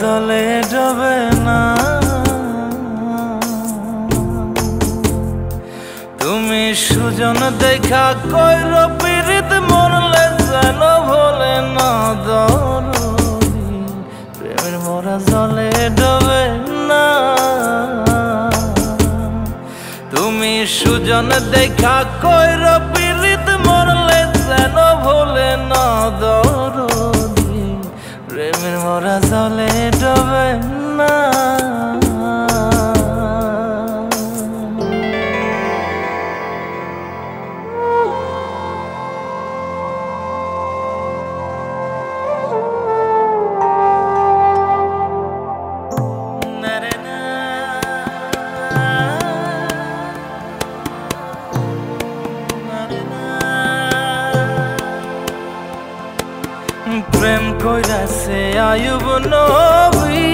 জলে ডবে না। তুমি সুজন দেখা কইর পীড়িত মরলে যেন ভোলে না দরদি, প্রেমের মরা জলে ডবে না। তুমি সুজন দেখা কইর পীড়িত মরলে যেন ভোলে না দরদি, প্রেমের মরা জলে ডবে না। প্রেম কইরাছে আয়ুব নবী,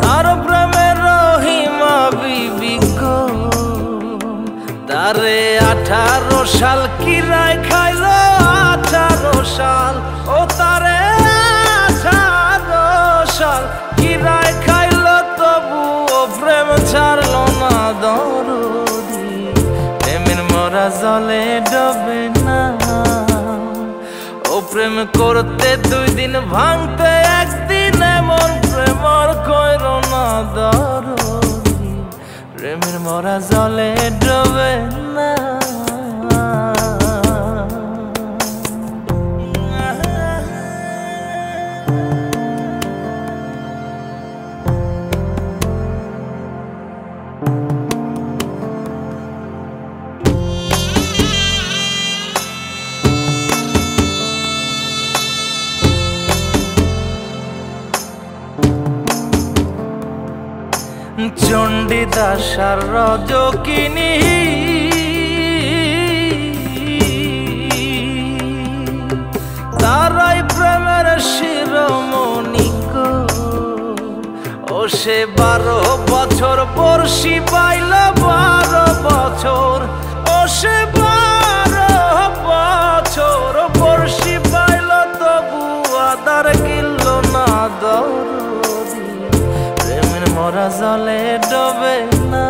তার প্রেমের রহিমা বিবি গো, তারে 18 সাল কিরায় খাইল 18 সাল, ও তারে 18 সাল কিরায় খাইল, তবু ও প্রেম ছাড়ল না দরদি, প্রেমের মরা জলে ডবে না। ও প্রেম করতে 2 দিন ভাঙতে 1 দিন, এমন প্রেমর কইর না দরদি, প্রেমের মরা জলে ডবে না। চণ্ডীদাস আর রজকিনী তারাই প্রেমের শিরোমণি গো, ও সে 12 বছর বর্ষি পাইল 12 বছর, ও সে 12 বছর বর্ষি পাইল, তবু আদার গিলল না দরদি, প্রেমের মরা জলে ডবে না।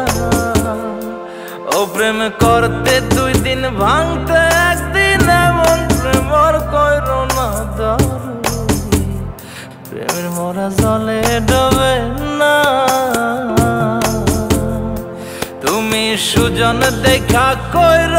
ও প্রেম করতে 2 দিন ভাঙতে 1 দিন, এমন প্রেমর কইর না দরদি, প্রেমের মরা জলে ডবে না। তুমি সুজন দেখা কইর